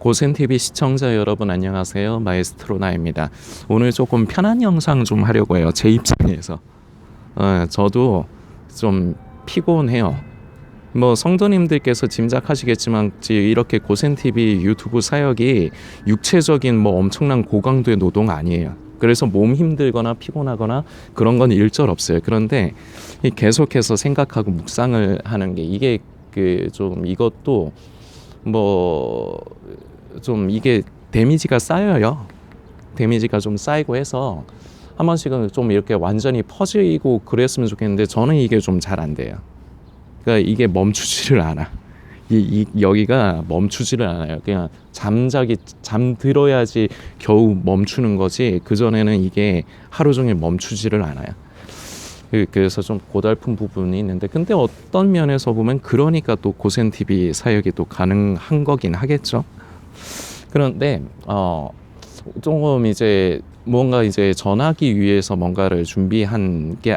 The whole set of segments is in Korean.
고센TV 시청자 여러분 안녕하세요. 마에스트로나입니다. 오늘 조금 편한 영상 좀 하려고 해요. 제 입장에서. 저도 좀 피곤해요. 뭐 성도님들께서 짐작하시겠지만 이렇게 고센TV 유튜브 사역이 육체적인 뭐 엄청난 고강도의 노동 아니에요. 그래서 몸 힘들거나 피곤하거나 그런 건 일절 없어요. 그런데 계속해서 생각하고 묵상을 하는 게 이게 좀 이것도 뭐 좀 이게 데미지가 쌓여요. 데미지가 좀 쌓이고 해서 한 번씩은 좀 이렇게 완전히 퍼지고 그랬으면 좋겠는데 저는 이게 좀 잘 안 돼요. 그러니까 이게 멈추지를 않아. 여기가 멈추지를 않아요. 그냥 잠들어야지 겨우 멈추는 거지. 그 전에는 이게 하루 종일 멈추지를 않아요. 그래서 좀 고달픈 부분이 있는데, 근데 어떤 면에서 보면 그러니까 또 고센TV 사역이 또 가능한 거긴 하겠죠. 그런데 조금 이제 뭔가 이제 전하기 위해서 뭔가를 준비한 게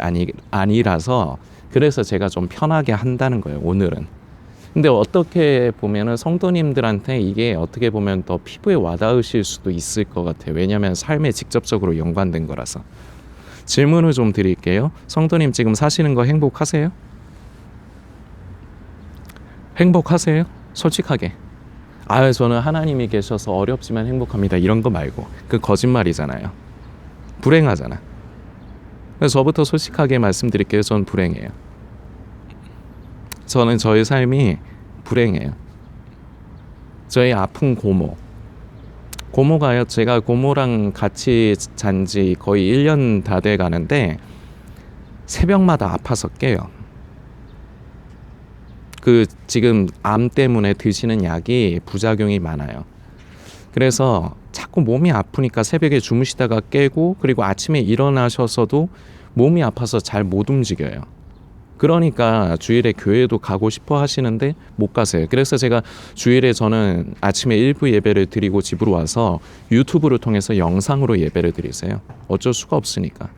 아니라서 그래서 제가 좀 편하게 한다는 거예요, 오늘은. 근데 어떻게 보면은 성도님들한테 이게 어떻게 보면 더 피부에 와닿으실 수도 있을 것 같아요. 왜냐하면 삶에 직접적으로 연관된 거라서. 질문을 좀 드릴게요. 성도님 지금 사시는 거 행복하세요? 행복하세요? 솔직하게. 저는 하나님이 계셔서 어렵지만 행복합니다. 이런 거 말고. 그 거짓말이잖아요. 불행하잖아. 그래서 저부터 솔직하게 말씀드릴게요. 전 불행해요. 저는 저의 삶이 불행해요. 저희 아픈 고모가요. 제가 고모랑 같이 잔 지 거의 1년 다 돼 가는데 새벽마다 아파서 깨요. 지금 암 때문에 드시는 약이 부작용이 많아요. 그래서 자꾸 몸이 아프니까 새벽에 주무시다가 깨고, 그리고 아침에 일어나셔서도 몸이 아파서 잘 못 움직여요. 그러니까 주일에 교회도 가고 싶어 하시는데 못 가세요. 그래서 제가 주일에 저는 아침에 일부 예배를 드리고 집으로 와서 유튜브를 통해서 영상으로 예배를 드리세요. 어쩔 수가 없으니까.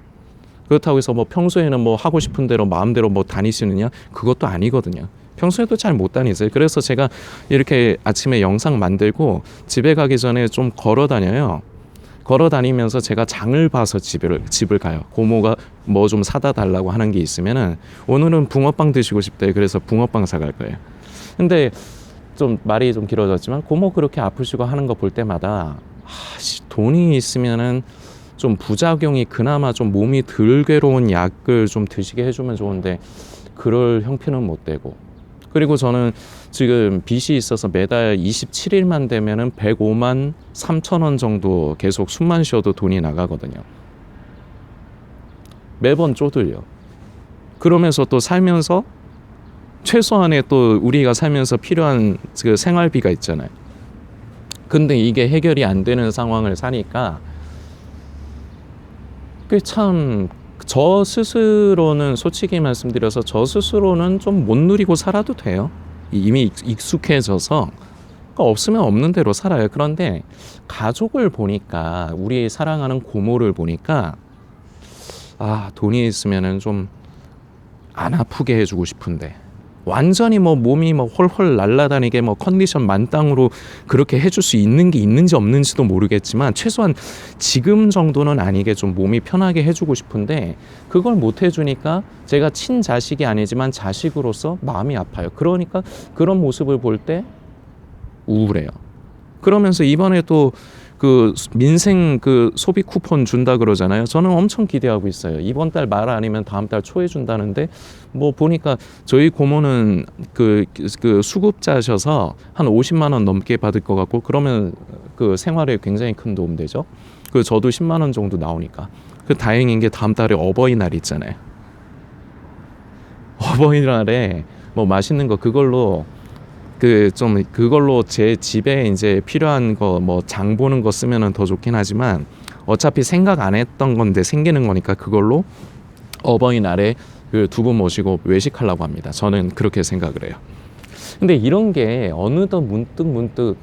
그렇다고 해서 뭐 평소에는 뭐 하고 싶은 대로 마음대로 뭐 다니시느냐? 그것도 아니거든요. 평소에도 잘 못 다니세요. 그래서 제가 이렇게 아침에 영상 만들고 집에 가기 전에 좀 걸어 다녀요. 걸어 다니면서 제가 장을 봐서 집을 가요. 고모가 뭐 좀 사다 달라고 하는 게 있으면은 오늘은 붕어빵 드시고 싶대. 그래서 붕어빵 사갈 거예요. 근데 좀 말이 좀 길어졌지만 고모 그렇게 아프시고 하는 거 볼 때마다 돈이 있으면은 좀 부작용이 그나마 좀 몸이 덜 괴로운 약을 좀 드시게 해주면 좋은데 그럴 형편은 못 되고, 그리고 저는 지금 빚이 있어서 매달 27일만 되면은 105만 3천 원 정도 계속 숨만 쉬어도 돈이 나가거든요. 매번 쪼들려. 그러면서 또 살면서 최소한의 또 우리가 살면서 필요한 그 생활비가 있잖아요. 근데 이게 해결이 안 되는 상황을 사니까 저 스스로는 솔직히 말씀드려서 저 스스로는 좀 못 누리고 살아도 돼요. 이미 익숙해져서 없으면 없는 대로 살아요. 그런데 가족을 보니까, 우리 사랑하는 고모를 보니까 돈이 있으면은 좀 안 아프게 해주고 싶은데, 완전히 뭐 몸이 뭐 홀홀 날아다니게 뭐 컨디션 만땅으로 그렇게 해줄 수 있는 게 있는지 없는지도 모르겠지만 최소한 지금 정도는 아니게 좀 몸이 편하게 해주고 싶은데 그걸 못 해주니까 제가 친자식이 아니지만 자식으로서 마음이 아파요. 그러니까 그런 모습을 볼 때 우울해요. 그러면서 이번에 또 민생 소비 쿠폰 준다 그러잖아요. 저는 엄청 기대하고 있어요. 이번 달 말 아니면 다음 달 초에 준다는데 뭐 보니까 저희 고모는 수급자셔서 한 50만 원 넘게 받을 것 같고, 그러면 생활에 굉장히 큰 도움 되죠. 저도 10만 원 정도 나오니까. 다행인 게 다음 달에 어버이날 있잖아요. 어버이날에 뭐 맛있는 거 그걸로 그걸로 제 집에 이제 필요한 거 뭐 장 보는 거 쓰면은 더 좋긴 하지만 어차피 생각 안 했던 건데 생기는 거니까 그걸로 어버이날에 두 분 모시고 외식하려고 합니다. 저는 그렇게 생각을 해요. 근데 이런 게 어느덧 문득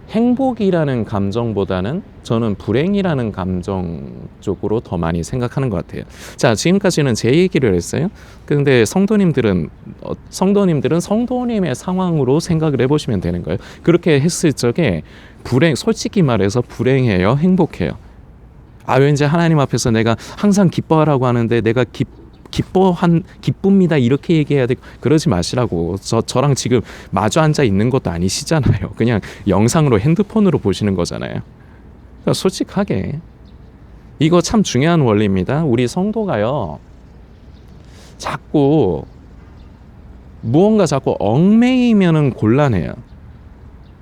행복이라는 감정보다는 저는 불행이라는 감정 쪽으로 더 많이 생각하는 것 같아요. 자, 지금까지는 제 얘기를 했어요. 근데 성도님들은 성도님의 상황으로 생각을 해보시면 되는 거예요. 그렇게 했을 적에 솔직히 말해서 불행해요, 행복해요? 아, 왠지 하나님 앞에서 내가 항상 기뻐하라고 하는데 내가 기쁩니다 이렇게 얘기해야 돼. 그러지 마시라고. 저랑 지금 마주 앉아 있는 것도 아니시잖아요. 그냥 영상으로 핸드폰으로 보시는 거잖아요. 그러니까 솔직하게 이거 참 중요한 원리입니다. 우리 성도가요, 자꾸 무언가 자꾸 얽매이면은 곤란해요.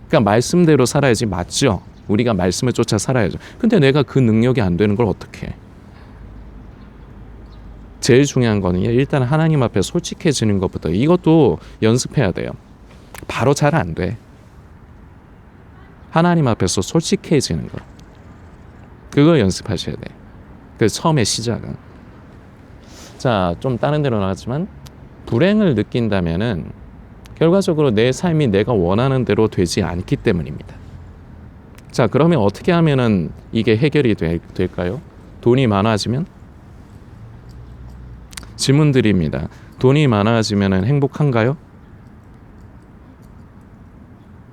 그러니까 말씀대로 살아야지. 맞죠? 우리가 말씀을 쫓아 살아야죠. 근데 내가 그 능력이 안 되는 걸 어떻게 해? 제일 중요한 거는요, 일단 하나님 앞에 솔직해지는 것부터. 이것도 연습해야 돼요. 바로 잘 안 돼. 하나님 앞에서 솔직해지는 거, 그걸 연습하셔야 돼. 그 처음에 시작은. 자, 좀 다른 데로 나갔지만 불행을 느낀다면은 결과적으로 내 삶이 내가 원하는 대로 되지 않기 때문입니다. 자, 그러면 어떻게 하면은 이게 해결이 될까요? 돈이 많아지면? 질문 드립니다. 돈이 많아지면 행복한가요?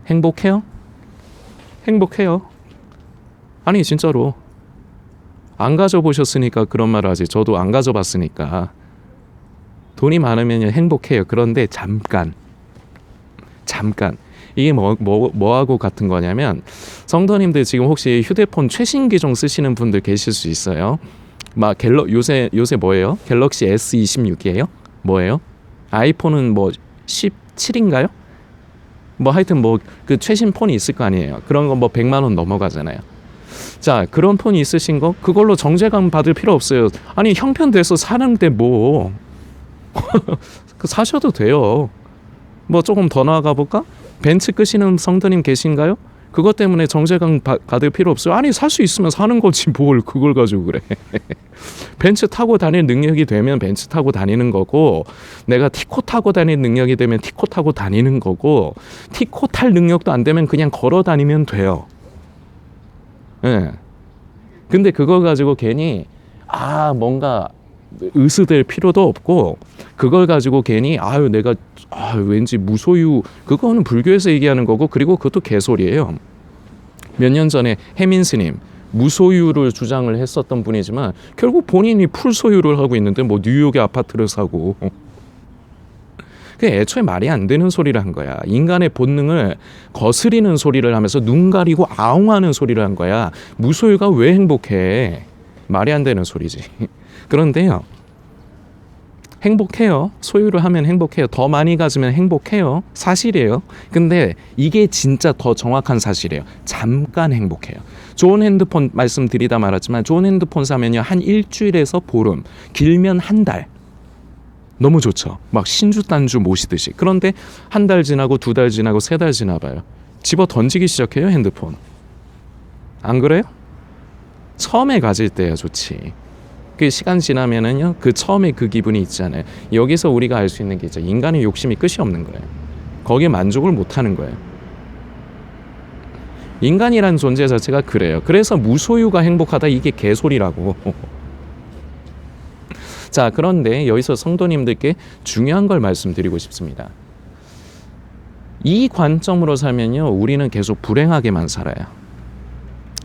행복해요? 행복해요. 아니, 진짜로. 안 가져보셨으니까 그런 말을 하지. 저도 안 가져봤으니까. 돈이 많으면 행복해요. 그런데 잠깐. 이게 뭐하고 같은 거냐면, 성도님들 지금 혹시 휴대폰 최신 기종 쓰시는 분들 계실 수 있어요. 막 요새 뭐예요? 갤럭시 S26이에요? 뭐예요? 아이폰은 뭐 17인가요? 뭐 하여튼 뭐 그 최신 폰이 있을 거 아니에요. 그런 거 뭐 100만 원 넘어가잖아요. 자, 그런 폰이 있으신 거 그걸로 정제감 받을 필요 없어요. 아니, 형편돼서 사는데 뭐 사셔도 돼요. 뭐 조금 더 나아가 볼까? 벤츠 끄시는 성도님 계신가요? 그것 때문에 정제감 받을 필요 없어요. 아니, 살 수 있으면 사는 거지 뭘 그걸 가지고 그래. 벤츠 타고 다닐 능력이 되면 벤츠 타고 다니는 거고, 내가 티코 타고 다닐 능력이 되면 티코 타고 다니는 거고, 티코 탈 능력도 안 되면 그냥 걸어 다니면 돼요. 예. 근데 그거 가지고 괜히 뭔가 의스될 필요도 없고, 그걸 가지고 괜히 내가 왠지 무소유, 그거는 불교에서 얘기하는 거고, 그리고 그것도 개소리예요. 몇 년 전에 혜민 스님 무소유를 주장을 했었던 분이지만 결국 본인이 풀소유를 하고 있는데 뭐 뉴욕에 아파트를 사고, 그 애초에 말이 안 되는 소리를 한 거야. 인간의 본능을 거스리는 소리를 하면서 눈 가리고 아웅하는 소리를 한 거야. 무소유가 왜 행복해? 말이 안 되는 소리지. 그런데요, 행복해요. 소유를 하면 행복해요. 더 많이 가지면 행복해요. 사실이에요. 근데 이게 진짜 더 정확한 사실이에요. 잠깐 행복해요. 좋은 핸드폰 말씀드리다 말았지만, 좋은 핸드폰 사면요, 한 일주일에서 보름, 길면 한 달. 너무 좋죠. 막 신주단주 모시듯이. 그런데 한 달 지나고 2달 지나고 3달 지나봐요. 집어 던지기 시작해요, 핸드폰. 안 그래요? 처음에 가질 때야 좋지. 그 시간 지나면은요, 그 처음에 그 기분이 있잖아요. 여기서 우리가 알 수 있는 게 있죠. 인간의 욕심이 끝이 없는 거예요. 거기에 만족을 못 하는 거예요. 인간이란 존재 자체가 그래요. 그래서 무소유가 행복하다, 이게 개소리라고. 자, 그런데 여기서 성도님들께 중요한 걸 말씀드리고 싶습니다. 이 관점으로 살면요, 우리는 계속 불행하게만 살아요.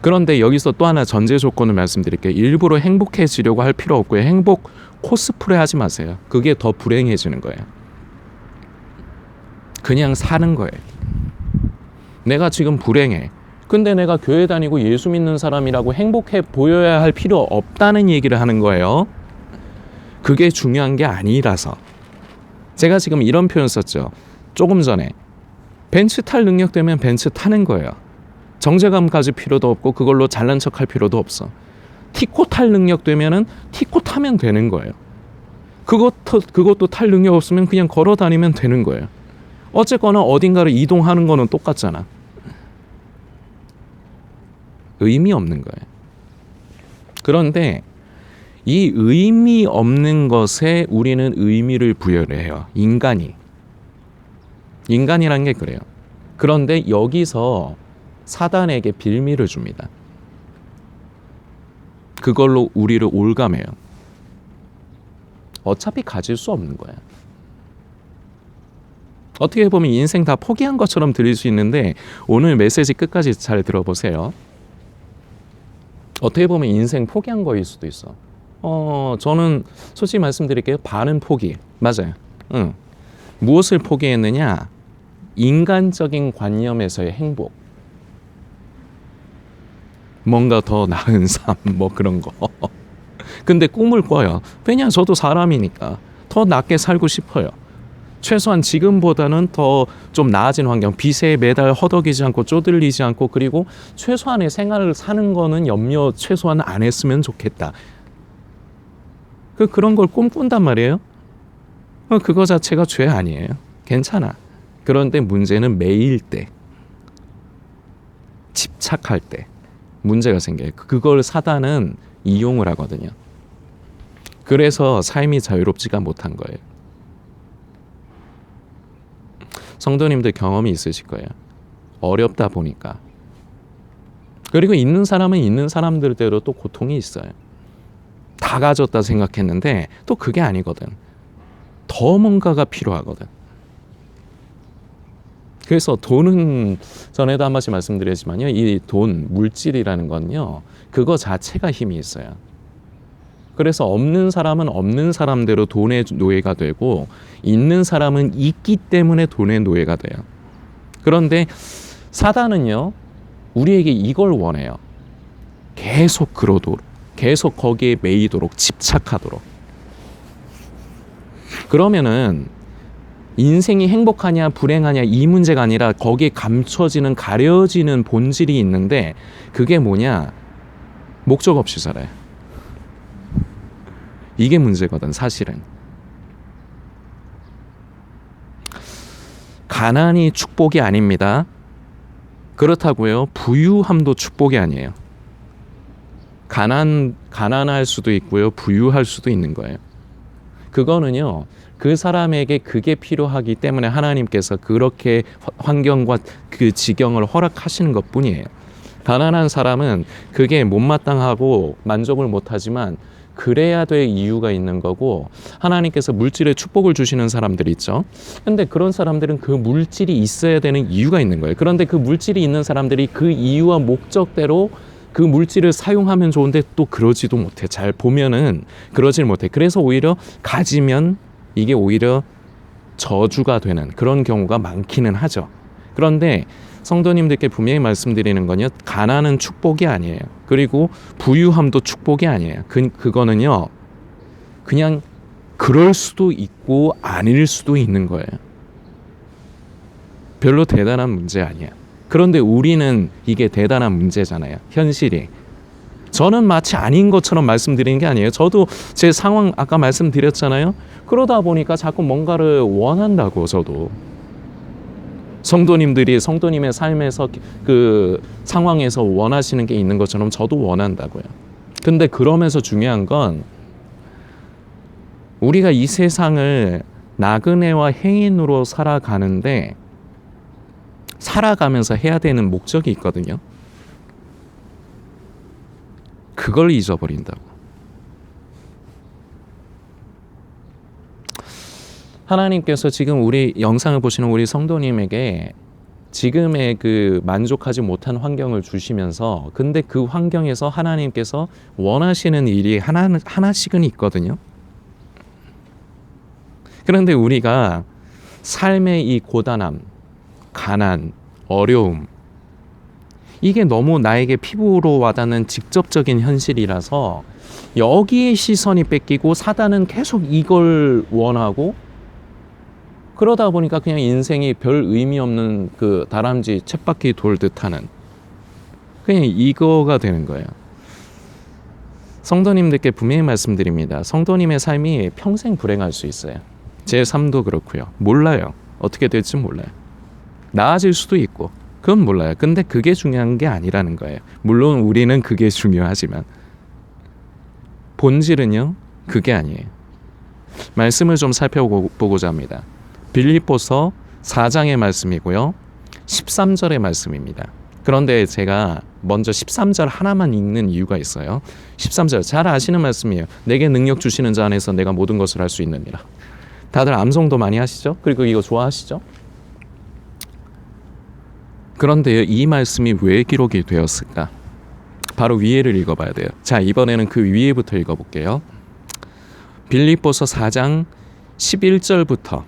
그런데 여기서 또 하나 전제 조건을 말씀드릴게요. 일부러 행복해지려고 할 필요 없고요. 행복 코스프레 하지 마세요. 그게 더 불행해지는 거예요. 그냥 사는 거예요. 내가 지금 불행해. 근데 내가 교회 다니고 예수 믿는 사람이라고 행복해 보여야 할 필요 없다는 얘기를 하는 거예요. 그게 중요한 게 아니라서. 제가 지금 이런 표현 썼죠. 조금 전에. 벤츠 탈 능력 되면 벤츠 타는 거예요. 정제감 가질 필요도 없고 그걸로 잘난 척할 필요도 없어. 티코 탈 능력 되면은 티코 타면 되는 거예요. 그것도 탈 능력 없으면 그냥 걸어 다니면 되는 거예요. 어쨌거나 어딘가를 이동하는 거는 똑같잖아. 의미 없는 거예요. 그런데 이 의미 없는 것에 우리는 의미를 부여를 해요. 인간이란 게 그래요. 그런데 여기서 사단에게 빌미를 줍니다. 그걸로 우리를 올감해요. 어차피 가질 수 없는 거야. 어떻게 보면 인생 다 포기한 것처럼 들릴 수 있는데 오늘 메시지 끝까지 잘 들어보세요. 어떻게 보면 인생 포기한 거일 수도 있어. 저는 솔직히 말씀드릴게요. 반은 포기. 맞아요. 응. 무엇을 포기했느냐? 인간적인 관념에서의 행복. 뭔가 더 나은 삶, 뭐 그런 거. 근데 꿈을 꿔요. 왜냐? 저도 사람이니까. 더 낫게 살고 싶어요. 최소한 지금보다는 더 좀 나아진 환경, 빚에 매달 허덕이지 않고 쪼들리지 않고, 그리고 최소한의 생활을 사는 거는 염려 최소한 안 했으면 좋겠다. 그런 걸 꿈꾼단 말이에요. 그거 자체가 죄 아니에요. 괜찮아. 그런데 문제는 매일 때, 집착할 때 문제가 생겨요. 그걸 사단은 이용을 하거든요. 그래서 삶이 자유롭지가 못한 거예요. 성도님들 경험이 있으실 거예요. 어렵다 보니까. 그리고 있는 사람은 있는 사람들대로 또 고통이 있어요. 다 가졌다 생각했는데 또 그게 아니거든. 더 뭔가가 필요하거든. 그래서 돈은 전에도 한 번씩 말씀드렸지만요. 이 돈, 물질이라는 건요. 그거 자체가 힘이 있어요. 그래서 없는 사람은 없는 사람대로 돈의 노예가 되고 있는 사람은 있기 때문에 돈의 노예가 돼요. 그런데 사단은요. 우리에게 이걸 원해요. 계속 그러도록, 계속 거기에 매이도록, 집착하도록. 그러면은 인생이 행복하냐 불행하냐 이 문제가 아니라 거기에 감춰지는, 가려지는 본질이 있는데 그게 뭐냐? 목적 없이 살아요. 이게 문제거든, 사실은. 가난이 축복이 아닙니다. 그렇다고요. 부유함도 축복이 아니에요. 가난할 수도 있고요. 부유할 수도 있는 거예요. 그거는요. 그 사람에게 그게 필요하기 때문에 하나님께서 그렇게 환경과 그 지경을 허락하시는 것뿐이에요. 가난한 사람은 그게 못마땅하고 만족을 못하지만 그래야 될 이유가 있는 거고, 하나님께서 물질에 축복을 주시는 사람들이 있죠. 근데 그런 사람들은 그 물질이 있어야 되는 이유가 있는 거예요. 그런데 그 물질이 있는 사람들이 그 이유와 목적대로 그 물질을 사용하면 좋은데 또 그러지도 못해. 잘 보면은 그러질 못해. 그래서 오히려 가지면 이게 오히려 저주가 되는 그런 경우가 많기는 하죠. 그런데 성도님들께 분명히 말씀드리는 건요. 가난은 축복이 아니에요. 그리고 부유함도 축복이 아니에요. 그거는요. 그냥 그럴 수도 있고 아닐 수도 있는 거예요. 별로 대단한 문제 아니야. 그런데 우리는 이게 대단한 문제잖아요. 현실이. 저는 마치 아닌 것처럼 말씀드리는 게 아니에요. 저도 제 상황 아까 말씀드렸잖아요. 그러다 보니까 자꾸 뭔가를 원한다고. 저도 성도님들이 성도님의 삶에서 그 상황에서 원하시는 게 있는 것처럼 저도 원한다고요. 근데 그러면서 중요한 건 우리가 이 세상을 나그네와 행인으로 살아가는데 살아가면서 해야 되는 목적이 있거든요. 그걸 잊어버린다고. 하나님께서 지금 우리 영상을 보시는 우리 성도님에게 지금의 그 만족하지 못한 환경을 주시면서, 근데 그 환경에서 하나님께서 원하시는 일이 하나씩은 있거든요. 그런데 우리가 삶의 이 고단함, 가난, 어려움, 이게 너무 나에게 피부로 와닿는 직접적인 현실이라서 여기에 시선이 뺏기고 사단은 계속 이걸 원하고, 그러다 보니까 그냥 인생이 별 의미 없는 그 다람쥐 쳇바퀴 돌듯 하는 그냥 이거가 되는 거예요. 성도님들께 분명히 말씀드립니다. 성도님의 삶이 평생 불행할 수 있어요. 제 삶도 그렇고요. 몰라요. 어떻게 될지 몰라요. 나아질 수도 있고 그건 몰라요. 근데 그게 중요한 게 아니라는 거예요. 물론 우리는 그게 중요하지만 본질은요. 그게 아니에요. 말씀을 좀 살펴보고자 합니다. 빌립보서 4장의 말씀이고요. 13절의 말씀입니다. 그런데 제가 먼저 13절 하나만 읽는 이유가 있어요. 13절 잘 아시는 말씀이에요. 내게 능력 주시는 자 안에서 내가 모든 것을 할 수 있느니라. 다들 암송도 많이 하시죠? 그리고 이거 좋아하시죠? 그런데 이 말씀이 왜 기록이 되었을까? 바로 위에를 읽어봐야 돼요. 자, 이번에는 그 위에부터 읽어볼게요. 빌립보서 4장 11절부터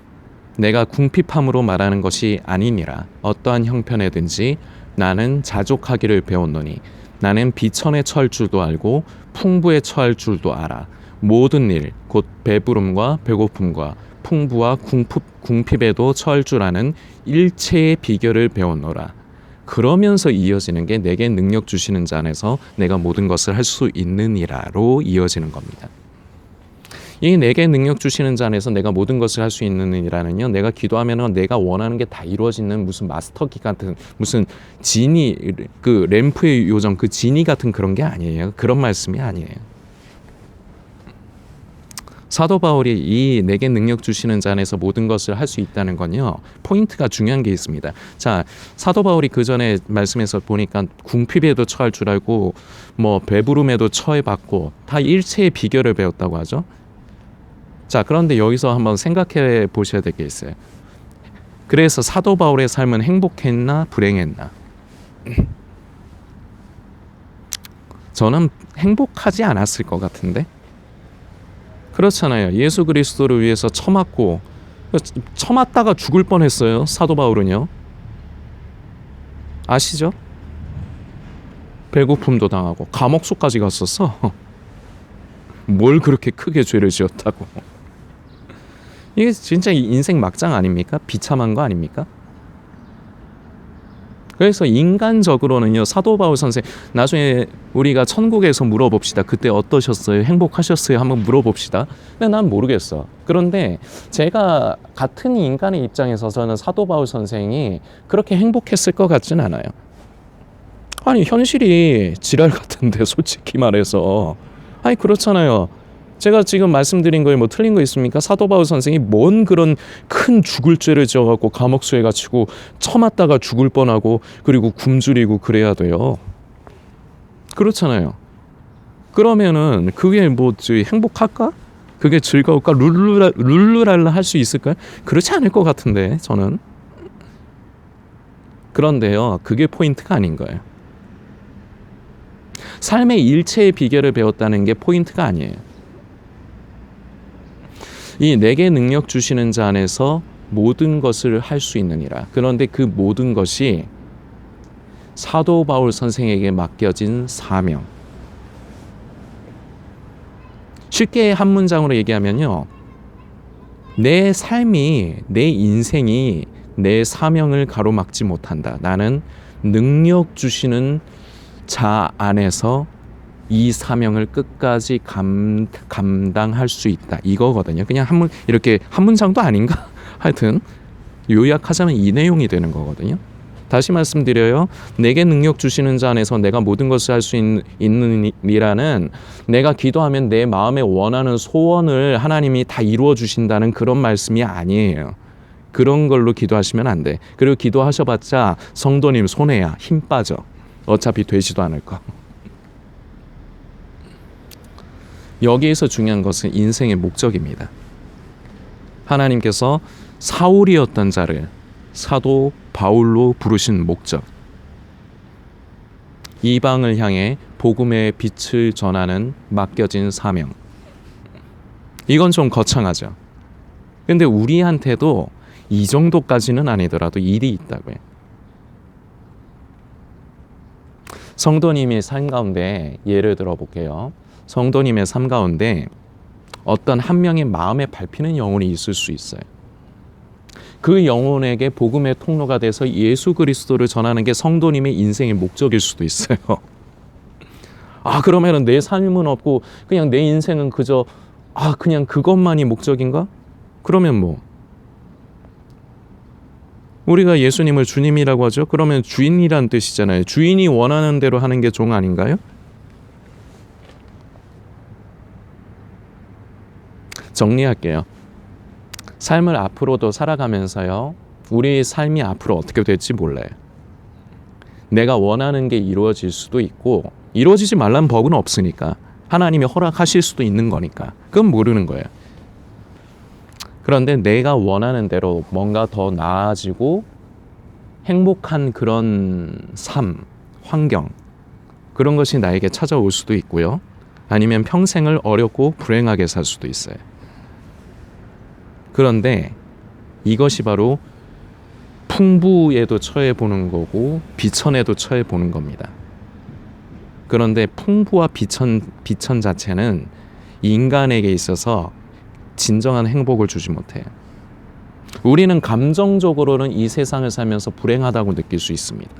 내가 궁핍함으로 말하는 것이 아니니라. 어떠한 형편에든지 나는 자족하기를 배웠노니 나는 비천에 처할 줄도 알고 풍부에 처할 줄도 알아. 모든 일 곧 배부름과 배고픔과 풍부와 궁핍에도 처할 줄 아는 일체의 비결을 배웠노라. 그러면서 이어지는 게 내게 능력 주시는 자 안에서 내가 모든 것을 할 수 있느니라로 이어지는 겁니다. 이 내게 능력 주시는 자 안에서 내가 모든 것을 할 수 있느니라는요, 내가 기도하면 내가 원하는 게 다 이루어지는 무슨 마스터키 같은 무슨 지니, 그 램프의 요정 그 지니 같은 그런 게 아니에요. 그런 말씀이 아니에요. 사도 바울이 이 내게 능력 주시는 자 안에서 모든 것을 할 수 있다는 건요, 포인트가 중요한 게 있습니다. 자, 사도 바울이 그 전에 말씀에서 보니까 궁핍에도 처할 줄 알고 뭐 배부름에도 처해봤고 다 일체의 비결을 배웠다고 하죠. 자, 그런데 여기서 한번 생각해 보셔야 될 게 있어요. 그래서 사도 바울의 삶은 행복했나 불행했나? 저는 행복하지 않았을 것 같은데. 그렇잖아요. 예수 그리스도를 위해서 처맞고 처맞다가 죽을 뻔했어요. 사도 바울은요. 아시죠? 배고픔도 당하고 감옥소까지 갔었어. 뭘 그렇게 크게 죄를 지었다고. 이게 진짜 인생 막장 아닙니까? 비참한 거 아닙니까? 그래서 인간적으로는요, 사도 바울 선생, 나중에 우리가 천국에서 물어봅시다. 그때 어떠셨어요? 행복하셨어요? 한번 물어봅시다. 근데 난 모르겠어. 그런데 제가 같은 인간의 입장에서 저는 사도 바울 선생이 그렇게 행복했을 것 같진 않아요. 아니, 현실이 지랄 같은데, 솔직히 말해서. 아니, 그렇잖아요. 제가 지금 말씀드린 거에 뭐 틀린 거 있습니까? 사도 바울 선생이 뭔 그런 큰 죽을 죄를 지어갖고 감옥수에 갇히고 처맞다가 죽을 뻔하고 그리고 굶주리고 그래야 돼요. 그렇잖아요. 그러면은 그게 뭐 행복할까? 그게 즐거울까? 룰루랄라 할 수 있을까요? 그렇지 않을 것 같은데, 저는. 그런데요, 그게 포인트가 아닌 거예요. 삶의 일체의 비결을 배웠다는 게 포인트가 아니에요. 이 내게 능력 주시는 자 안에서 모든 것을 할 수 있느니라. 그런데 그 모든 것이 사도 바울 선생에게 맡겨진 사명. 쉽게 한 문장으로 얘기하면요, 내 삶이, 내 인생이 내 사명을 가로막지 못한다. 나는 능력 주시는 자 안에서 이 사명을 끝까지 감당할 수 있다. 이거거든요. 그냥 이렇게 한 문장도 아닌가? 하여튼 요약하자면 이 내용이 되는 거거든요. 다시 말씀드려요. 내게 능력 주시는 자 안에서 내가 모든 것을 할 수 있느니라는, 내가 기도하면 내 마음에 원하는 소원을 하나님이 다 이루어 주신다는 그런 말씀이 아니에요. 그런 걸로 기도하시면 안 돼. 그리고 기도하셔봤자 성도님 손해야. 힘 빠져. 어차피 되지도 않을 거. 여기에서 중요한 것은 인생의 목적입니다. 하나님께서 사울이었던 자를 사도 바울로 부르신 목적. 이방을 향해 복음의 빛을 전하는 맡겨진 사명. 이건 좀 거창하죠. 근데 우리한테도 이 정도까지는 아니더라도 일이 있다고요. 성도님의 삶 가운데 예를 들어 볼게요. 성도님의 삶 가운데 어떤 한 명의 마음에 밟히는 영혼이 있을 수 있어요. 그 영혼에게 복음의 통로가 돼서 예수 그리스도를 전하는 게 성도님의 인생의 목적일 수도 있어요. 그러면은 내 삶은 없고 그냥 내 인생은 그저 그냥 그것만이 목적인가? 그러면 뭐 우리가 예수님을 주님이라고 하죠. 그러면 주인이란 뜻이잖아요. 주인이 원하는 대로 하는 게 종 아닌가요? 정리할게요. 삶을 앞으로도 살아가면서요, 우리 삶이 앞으로 어떻게 될지 몰라요. 내가 원하는 게 이루어질 수도 있고 이루어지지 말라는 법은 없으니까 하나님이 허락하실 수도 있는 거니까 그건 모르는 거예요. 그런데 내가 원하는 대로 뭔가 더 나아지고 행복한 그런 삶, 환경 그런 것이 나에게 찾아올 수도 있고요. 아니면 평생을 어렵고 불행하게 살 수도 있어요. 그런데 이것이 바로 풍부에도 처해보는 거고 비천에도 처해보는 겁니다. 그런데 풍부와 비천 자체는 인간에게 있어서 진정한 행복을 주지 못해요. 우리는 감정적으로는 이 세상을 살면서 불행하다고 느낄 수 있습니다.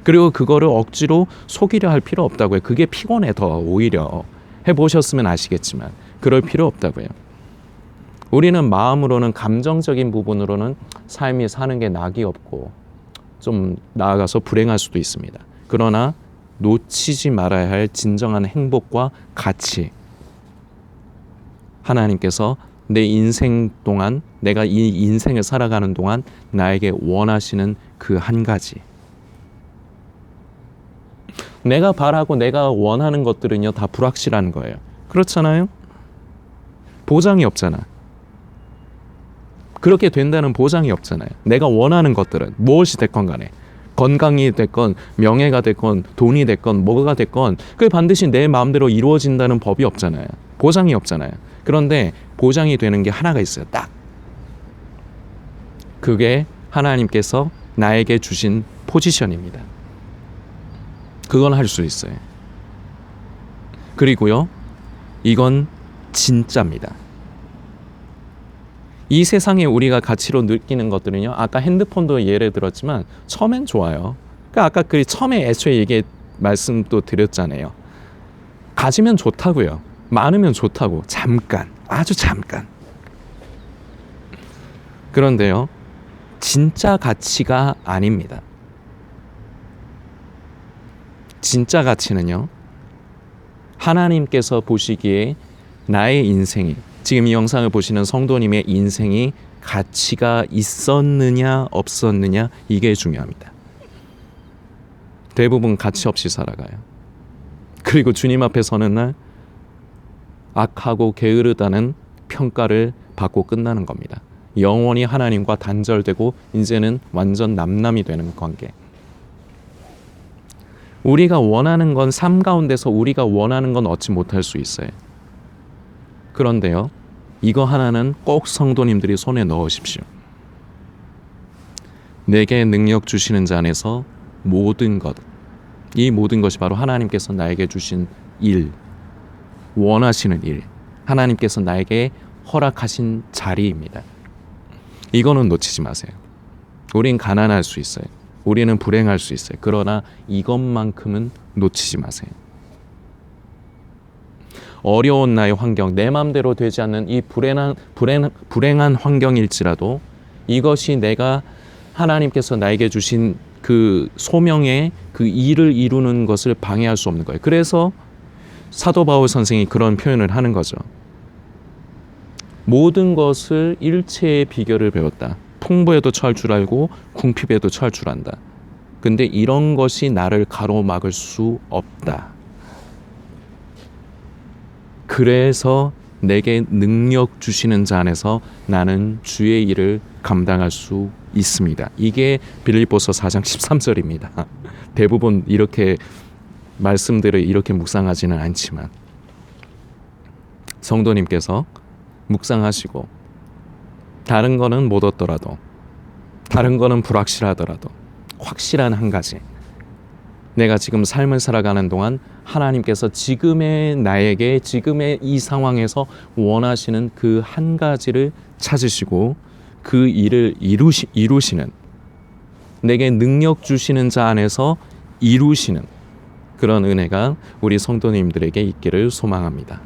그리고 그거를 억지로 속이려 할 필요 없다고요. 그게 피곤해 더 오히려. 해보셨으면 아시겠지만 그럴 필요 없다고요. 우리는 마음으로는 감정적인 부분으로는 삶이 사는 게 낙이 없고 좀 나아가서 불행할 수도 있습니다. 그러나 놓치지 말아야 할 진정한 행복과 가치 하나님께서 내 인생 동안 내가 이 인생을 살아가는 동안 나에게 원하시는 그 한 가지 내가 바라고 내가 원하는 것들은요 다 불확실한 거예요. 그렇잖아요? 보장이 없잖아. 그렇게 된다는 보장이 없잖아요. 내가 원하는 것들은 무엇이 됐건 간에 건강이 됐건 명예가 됐건 돈이 됐건 뭐가 됐건 그게 반드시 내 마음대로 이루어진다는 법이 없잖아요. 보장이 없잖아요. 그런데 보장이 되는 게 하나가 있어요. 딱. 그게 하나님께서 나에게 주신 포지션입니다. 그건 할 수 있어요. 그리고요, 이건 진짜입니다. 이 세상에 우리가 가치로 느끼는 것들은요, 아까 핸드폰도 예를 들었지만 처음엔 좋아요. 그러니까 아까 그 처음에 애초에 얘기 말씀도 드렸잖아요. 가지면 좋다고요. 많으면 좋다고. 잠깐, 아주 잠깐. 그런데요, 진짜 가치가 아닙니다. 진짜 가치는요, 하나님께서 보시기에 나의 인생이, 지금 이 영상을 보시는 성도님의 인생이 가치가 있었느냐 없었느냐, 이게 중요합니다. 대부분 가치 없이 살아가요. 그리고 주님 앞에 서는 날 악하고 게으르다는 평가를 받고 끝나는 겁니다. 영원히 하나님과 단절되고 이제는 완전 남남이 되는 관계. 우리가 원하는 건 삶 가운데서 우리가 원하는 건 얻지 못할 수 있어요. 그런데요, 이거 하나는 꼭 성도님들이 손에 넣으십시오. 내게 능력 주시는 자 안에서 모든 것, 이 모든 것이 바로 하나님께서 나에게 주신 일, 원하시는 일, 하나님께서 나에게 허락하신 자리입니다. 이거는 놓치지 마세요. 우린 가난할 수 있어요. 우리는 불행할 수 있어요. 그러나 이것만큼은 놓치지 마세요. 어려운 나의 환경, 내 마음대로 되지 않는 이 불행한 환경일지라도 이것이 내가 하나님께서 나에게 주신 그 소명의 그 일을 이루는 것을 방해할 수 없는 거예요. 그래서 사도 바울 선생이 그런 표현을 하는 거죠. 모든 것을 일체의 비결을 배웠다. 풍부에도 처할 줄 알고 궁핍에도 처할 줄 안다. 근데 이런 것이 나를 가로막을 수 없다. 그래서 내게 능력 주시는 자 안에서 나는 주의 일을 감당할 수 있습니다. 이게 빌립보서 4장 13절입니다. 대부분 이렇게 말씀들을 이렇게 묵상하지는 않지만 성도님께서 묵상하시고 다른 거는 못 얻더라도 다른 거는 불확실하더라도 확실한 한 가지, 내가 지금 삶을 살아가는 동안 하나님께서 지금의 나에게 지금의 이 상황에서 원하시는 그 한 가지를 찾으시고 그 일을 이루시는, 내게 능력 주시는 자 안에서 이루시는 그런 은혜가 우리 성도님들에게 있기를 소망합니다.